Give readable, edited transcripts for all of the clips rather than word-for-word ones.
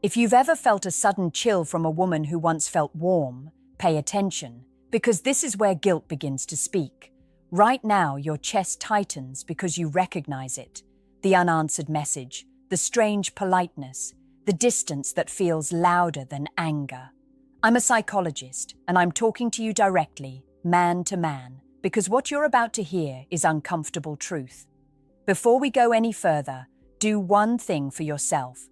If you've ever felt a sudden chill from a woman who once felt warm, pay attention, because this is where guilt begins to speak. Right now, your chest tightens because you recognize it. The unanswered message, the strange politeness, the distance that feels louder than anger. I'm a psychologist, and I'm talking to you directly, man to man, because what you're about to hear is uncomfortable truth. Before we go any further, do one thing for yourself.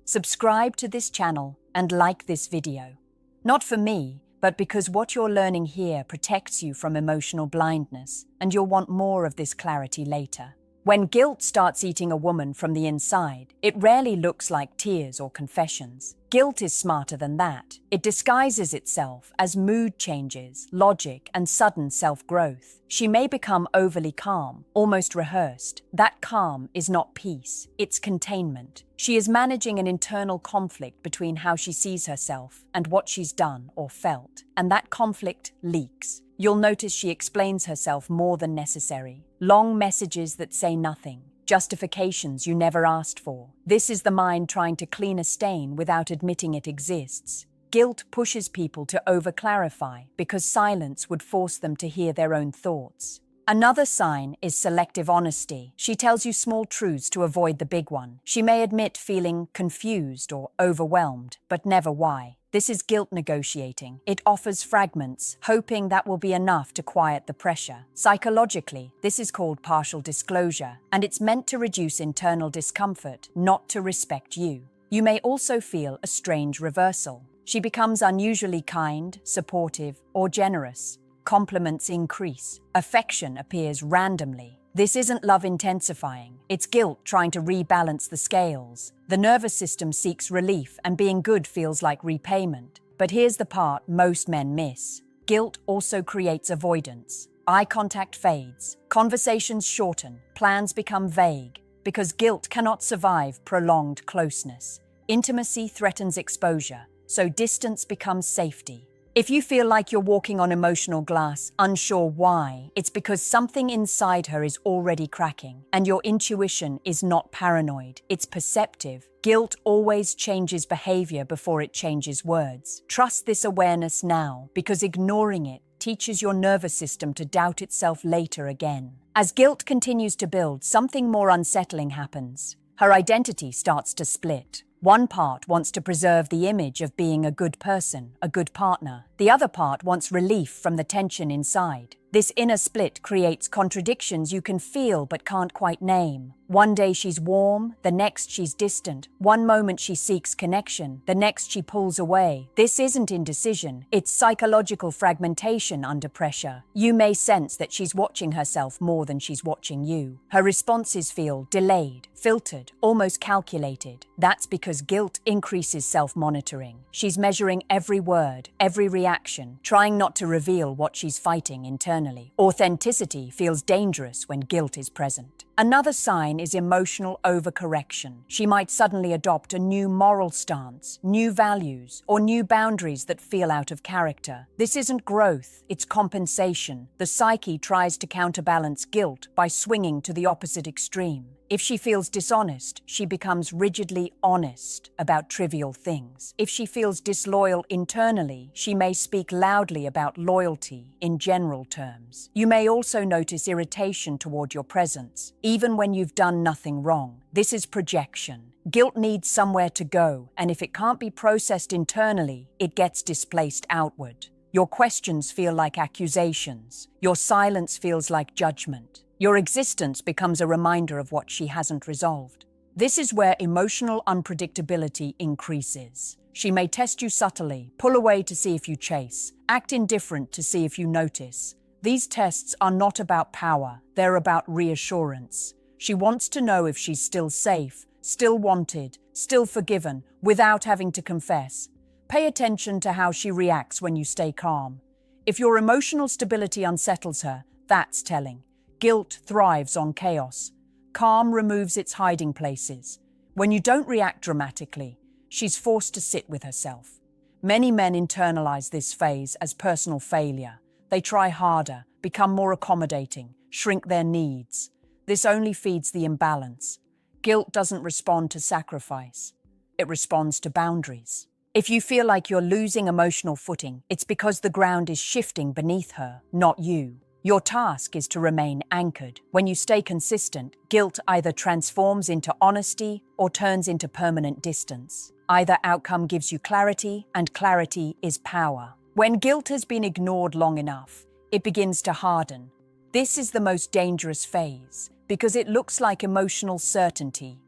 Subscribe to this channel and like this video. Not for me, but because what you're learning here protects you from emotional blindness, and you'll want more of this clarity later. When guilt starts eating a woman from the inside, it rarely looks like tears or confessions. Guilt is smarter than that. It disguises itself as mood changes, logic, and sudden self-growth. She may become overly calm, almost rehearsed. That calm is not peace, it's containment. She is managing an internal conflict between how she sees herself and what she's done or felt, and that conflict leaks. You'll notice she explains herself more than necessary. Long messages that say nothing. Justifications you never asked for. This is the mind trying to clean a stain without admitting it exists. Guilt pushes people to over-clarify because silence would force them to hear their own thoughts. Another sign is selective honesty. She tells you small truths to avoid the big one. She may admit feeling confused or overwhelmed, but never why. This is guilt negotiating. It offers fragments, hoping that will be enough to quiet the pressure. Psychologically, this is called partial disclosure, and it's meant to reduce internal discomfort, not to respect you. You may also feel a strange reversal. She becomes unusually kind, supportive, or generous. Compliments increase. Affection appears randomly. This isn't love intensifying. It's guilt trying to rebalance the scales. The nervous system seeks relief, and being good feels like repayment. But here's the part most men miss. Guilt also creates avoidance. Eye contact fades. Conversations shorten. Plans become vague. Because guilt cannot survive prolonged closeness. Intimacy threatens exposure, so distance becomes safety. If you feel like you're walking on emotional glass, unsure why, it's because something inside her is already cracking, and your intuition is not paranoid, it's perceptive. Guilt always changes behavior before it changes words. Trust this awareness now, because ignoring it teaches your nervous system to doubt itself later again. As guilt continues to build, something more unsettling happens. Her identity starts to split. One part wants to preserve the image of being a good person, a good partner. The other part wants relief from the tension inside. This inner split creates contradictions you can feel but can't quite name. One day she's warm, the next she's distant. One moment she seeks connection, the next she pulls away. This isn't indecision, it's psychological fragmentation under pressure. You may sense that she's watching herself more than she's watching you. Her responses feel delayed, filtered, almost calculated. That's because guilt increases self-monitoring. She's measuring every word, every reaction, trying not to reveal what she's fighting internally. Authenticity feels dangerous when guilt is present. Another sign is emotional overcorrection. She might suddenly adopt a new moral stance, new values, or new boundaries that feel out of character. This isn't growth, it's compensation. The psyche tries to counterbalance guilt by swinging to the opposite extreme. If she feels dishonest, she becomes rigidly honest about trivial things. If she feels disloyal internally, she may speak loudly about loyalty in general terms. You may also notice irritation toward your presence, even when you've done nothing wrong. This is projection. Guilt needs somewhere to go, and if it can't be processed internally, it gets displaced outward. Your questions feel like accusations. Your silence feels like judgment. Your existence becomes a reminder of what she hasn't resolved. This is where emotional unpredictability increases. She may test you subtly, pull away to see if you chase, act indifferent to see if you notice. These tests are not about power, they're about reassurance. She wants to know if she's still safe, still wanted, still forgiven, without having to confess. Pay attention to how she reacts when you stay calm. If your emotional stability unsettles her, that's telling. Guilt thrives on chaos. Calm removes its hiding places. When you don't react dramatically, she's forced to sit with herself. Many men internalize this phase as personal failure. They try harder, become more accommodating, shrink their needs. This only feeds the imbalance. Guilt doesn't respond to sacrifice. it responds to boundaries. If you feel like you're losing emotional footing, it's because the ground is shifting beneath her, not you. Your task is to remain anchored. When you stay consistent, guilt either transforms into honesty or turns into permanent distance. Either outcome gives you clarity, and clarity is power. When guilt has been ignored long enough, it begins to harden. This is the most dangerous phase, because it looks like emotional certainty.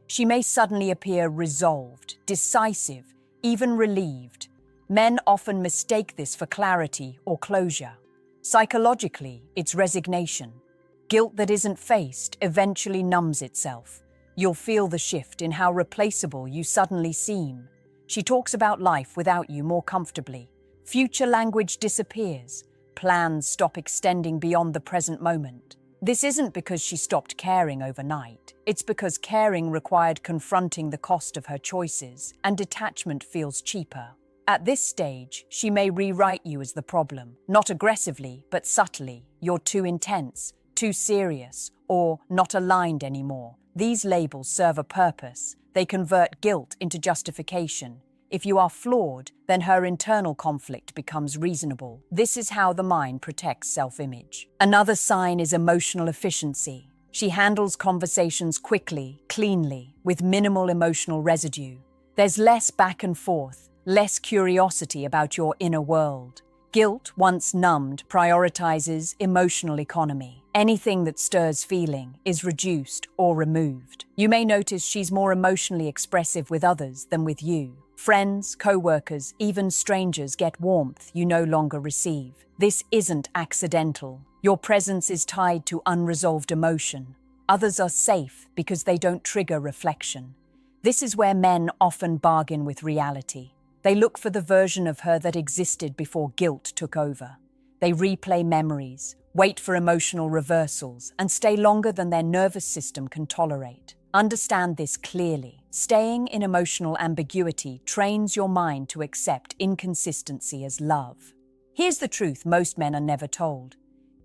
She may suddenly appear resolved, decisive, even relieved. Men often mistake this for clarity or closure. Psychologically, it's resignation. Guilt that isn't faced eventually numbs itself. You'll feel the shift in how replaceable you suddenly seem. She talks about life without you more comfortably. Future language disappears. Plans stop extending beyond the present moment. This isn't because she stopped caring overnight. It's because caring required confronting the cost of her choices, and detachment feels cheaper. At this stage, she may rewrite you as the problem, not aggressively, but subtly. You're too intense, too serious, or not aligned anymore. These labels serve a purpose. They convert guilt into justification. If you are flawed, then her internal conflict becomes reasonable. This is how the mind protects self-image. Another sign is emotional efficiency. She handles conversations quickly, cleanly, with minimal emotional residue. There's less back and forth, less curiosity about your inner world. Guilt, once numbed, prioritizes emotional economy. Anything that stirs feeling is reduced or removed. You may notice she's more emotionally expressive with others than with you. Friends, co-workers, even strangers get warmth you no longer receive. This isn't accidental. Your presence is tied to unresolved emotion. Others are safe because they don't trigger reflection. This is where men often bargain with reality. They look for the version of her that existed before guilt took over. They replay memories, wait for emotional reversals, and stay longer than their nervous system can tolerate. Understand this clearly. Staying in emotional ambiguity trains your mind to accept inconsistency as love. Here's the truth most men are never told.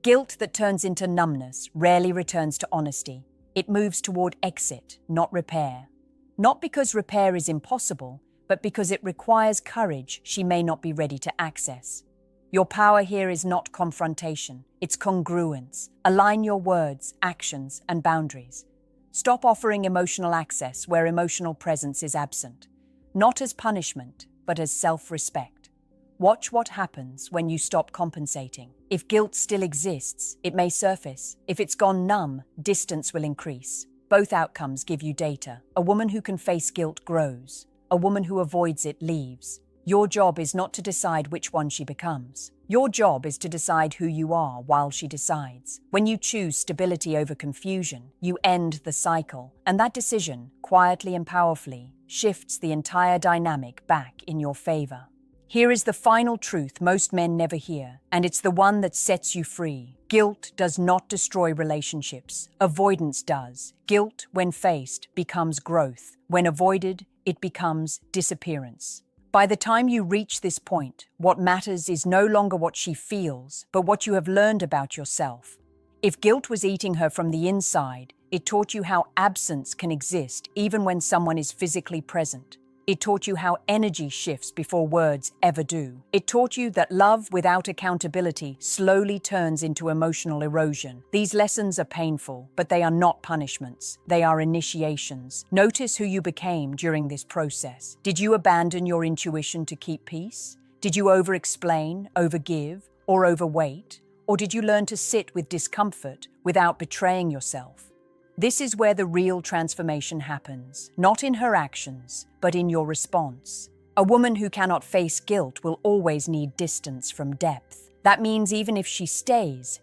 Guilt that turns into numbness rarely returns to honesty. It moves toward exit, not repair. Not because repair is impossible, but because it requires courage she may not be ready to access. Your power here is not confrontation, it's congruence. Align your words, actions, and boundaries. Stop offering emotional access where emotional presence is absent, not as punishment, but as self-respect. Watch what happens when you stop compensating. If guilt still exists, it may surface. If it's gone numb, distance will increase. Both outcomes give you data. A woman who can face guilt grows. A woman who avoids it leaves. Your job is not to decide which one she becomes. Your job is to decide who you are while she decides. When you choose stability over confusion, you end the cycle. And that decision, quietly and powerfully, shifts the entire dynamic back in your favor. Here is the final truth most men never hear, and it's the one that sets you free. Guilt does not destroy relationships. Avoidance does. Guilt, when faced, becomes growth. When avoided, it becomes disappearance. By the time you reach this point, what matters is no longer what she feels, but what you have learned about yourself. If guilt was eating her from the inside, it taught you how absence can exist even when someone is physically present. It taught you how energy shifts before words ever do. It taught you that love without accountability slowly turns into emotional erosion. These lessons are painful, but they are not punishments. They are initiations. Notice who you became during this process. Did you abandon your intuition to keep peace? Did you over-explain, over-give, or overweight? Or did you learn to sit with discomfort without betraying yourself? This is where the real transformation happens, not in her actions, but in your response. A woman who cannot face guilt will always need distance from depth. That means even if she stays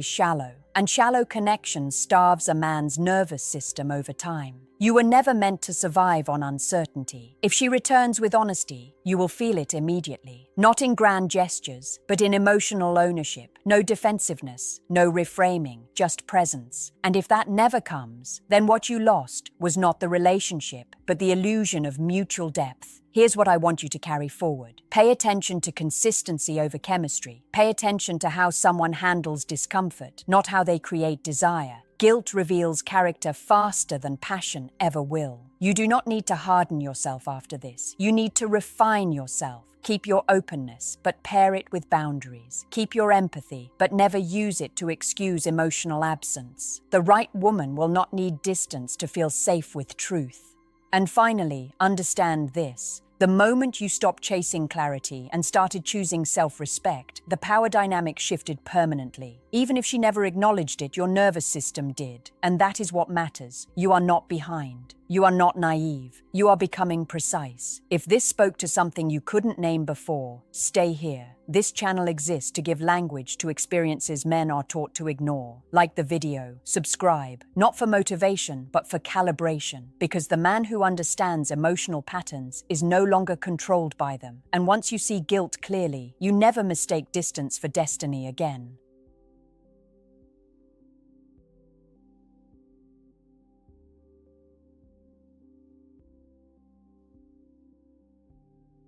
shallow. And shallow connection starves a man's nervous system over time. You were never meant to survive on uncertainty. If she returns with honesty, you will feel it immediately. Not in grand gestures, but in emotional ownership. No defensiveness, no reframing, just presence. And if that never comes, then what you lost was not the relationship, but the illusion of mutual depth. Here's what I want you to carry forward. Pay attention to consistency over chemistry. Pay attention to how someone handles discomfort, not how they create desire. Guilt reveals character faster than passion ever will. You do not need to harden yourself after this. You need to refine yourself. Keep your openness, but pair it with boundaries. Keep your empathy, but never use it to excuse emotional absence. The right woman will not need distance to feel safe with truth. And finally, understand this. The moment you stopped chasing clarity and started choosing self-respect, the power dynamic shifted permanently. Even if she never acknowledged it, your nervous system did. And that is what matters. You are not behind. You are not naive. You are becoming precise. If this spoke to something you couldn't name before, stay here. This channel exists to give language to experiences men are taught to ignore. Like the video, subscribe, not for motivation, but for calibration, because the man who understands emotional patterns is no longer controlled by them. And once you see guilt clearly, you never mistake distance for destiny again.